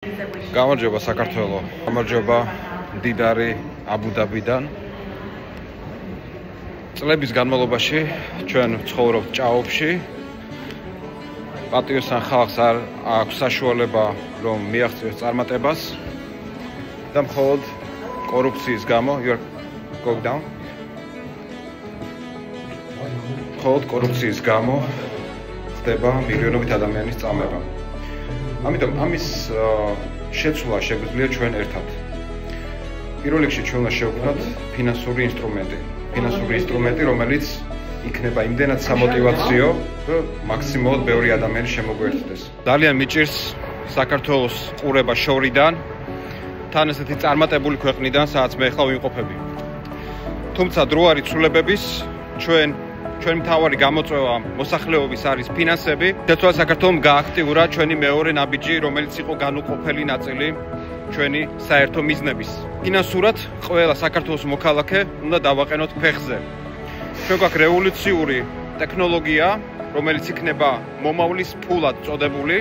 გამარჯობა საქართველო. გამარჯობა მდიდარი აბუ-დაბიდან. წლების განმავლობაში ჩვენ ცხოვრობთ ჭაობში. პატიოსან ხალხს არ აქვს საშუალება რომ მიაღწიოს წარმატებას და მხოლოდ კორუფციის გამო მხოლოდ კორუფციის გამო ხდება მილიონობით ადამიანის წამება. ამიტომ ამის შეცვლა შეგვიძლია ჩვენ ერთად. პირველ რიგში ჩვენ უნდა შევქმნათ ფინანსური ინსტრუმენტი, რომელიც იქნება იმდენად სამოტივაციო, რომ მაქსიმალურად ბევრი ადამიანი შემოგვერთდეს. ძალიან მიჭირს საქართველოს ყურება შორიდან, თან ესეთი წარმატებული ქვეყნიდან, სადაც მე ახლა ვიმყოფები. თუმცა დრო არის ცვლილებების, ჩვენი მთავარი გამოწვევა მოსახლეობის არის ფინანსები. თეთრად საქართველოს გააქტიურა ჩვენი მეორე ნაბიჯი, რომელიც იყო განუყოფელი ნაწილი ჩვენი საერთო მიზნების. ფინანსურად ყველა საქართველოს მოქალაქე უნდა დავაყენოთ ფეხზე. ჩვენ გვაქვს რევოლუციური ტექნოლოგია, რომელიც იქნება მომავლის ფულად წოდებული.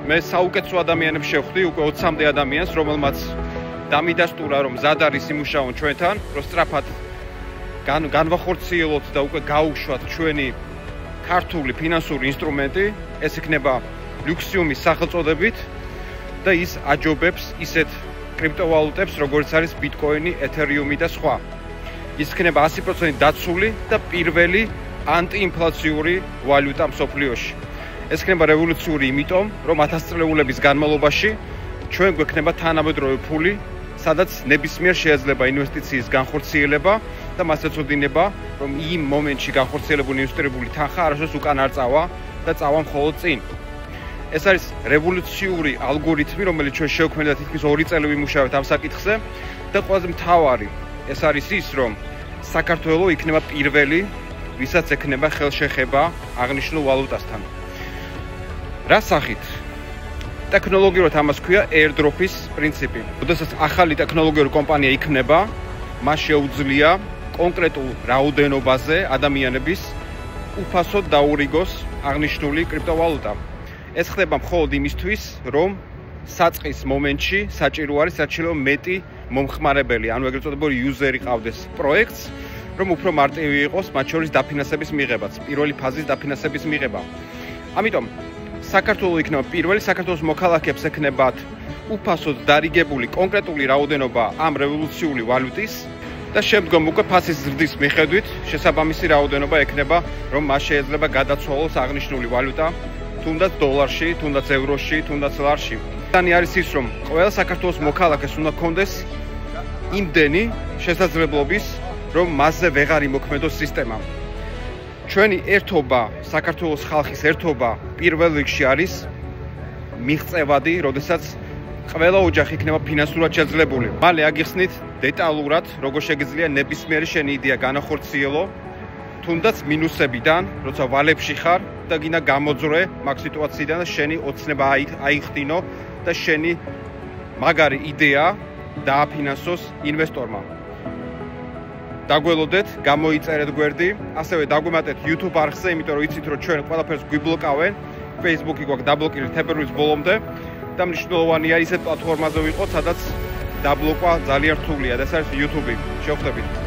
მე საუკეთესო ადამიანებს შევხვდი, უკვე 20-მდე ადამიანს, რომელმაც დამიდასტურა, რომ მზად არის იმუშაონ ჩვენთან, რომ სწრაფად განვახორციელოთ და უკვე გაუშვათ ჩვენი ქართული ფინანსური ინსტრუმენტი. ეს იქნება ლუქსიუმის სახელწოდებით და ის აჯობებს ისეთ კრიპტოვალუტებს, როგორც არის ბიტკოინი, ეთერიუმი და სხვა. ის იქნება 100% დაცული და პირველი ანტიინფლაციური ვალუტა მსოფლიოში. ეს იქნება რევოლუციური იმიტომ, რომ 1000 წლეულების განმავლობაში ჩვენ გვექნება თანამედროვე ფული, სადაც ნებისმიერ შეიძლება ინვესტიციის განხორციელება და მას ეწოდინება, რომ იმ მომენტში განხორციელებული ინვესტირებული თანხა არასდროს უკან არ წავა და წავა მხოლოდ წინ. ეს არის რევოლუციური ალგორითმი, რომელიც ჩვენ შევქმნით და თითქმის 2 წელი ვიმუშავებთ ამ საკითხზე და ყველაზე მთავარი ეს არის ის, რომ საქართველო იქნება პირველი, ვისაც ექნება ხელშეხება აღნიშნულ ვალუტასთან. რა სახით? ტექნოლოგიურად ამას ქვია airdrop-ის პრინციპი. როდესაც ახალი ტექნოლოგიური კომპანია იქნება, მას შეუძლია კონკრეტულ რაოდენობაზე ადამიანების უფასოდ დაურიგოს აღნიშნული კრიპტოვალუტა. ეს ხდება მხოლოდ იმისთვის, რომ საწყის მომენტში საჭირო არის საჭირო მეტი მომხმარებელი, ანუ ეგრეთ წოდებული იუზერი ყავდეს პროექტს, რომ უფრო მარტივი იყოს მათ შორის დაფინანსების მიღებაც, პირველი ფაზის დაფინანსების მიღება. ამიტომ საქართველო იქნება პირველი, საქართველოს მოქალაქეებს ექნებათ უფასოდ დარიგებული კონკრეტული რაოდენობა ამ რევოლუციური ვალუტის და შემდგომ უკვე ფასის ზრდის მიხედვით შესაბამისი რაოდენობა ექნება, რომ მას შეიძლება გადაცვალოს აღნიშნული ვალუტა, თუნდაც დოლარში, თუნდაც ევროში, თუნდაც ლარში. Tani არის ის, რომ ყველა საქართველოს მოქალაქეს უნდა ჰქონდეს იმდენი შესაძლებლობის, რომ მასზე ვეღარ იმოქმედოს სისტემა. ჩვენი ერთობა, საქართველოს ხალხის ერთობა პირველ რიგში არის მიღწევადი, როდესაც ყველა ოჯახი იქნება ფინანსურად შეძლებული. მალე აგიხსნით დეტალურად, როგორ შეგიძლია ნებისმიერი შენი იდეა განახორციელო, თუნდაც მინუსებიდან, როცა ვალებში ხარ და გინდა გამოძრე მაგ სიტუაციიდან და შენი ოცნება აიხდინო და შენი მაგარი იდეა დააფინანსოს ინვესტორმა. დაგველოდეთ, გამოიწერეთ გვერდი, ასევე დაგვემატეთ YouTube არხზე, იმიტომ რომ იცით, რომ ჩვენ ყველაფერს გვიბლოკავენ. Facebook-ი გვაქვს დაბლოკილი თებერვლის ბოლომდე და მნიშვნელოვანია ისეთ პლატფორმაზე ვიყოთ, სადაც დაბლოკვა ძალიან რთულია და ეს არის YouTube-ი. შევხვდებით.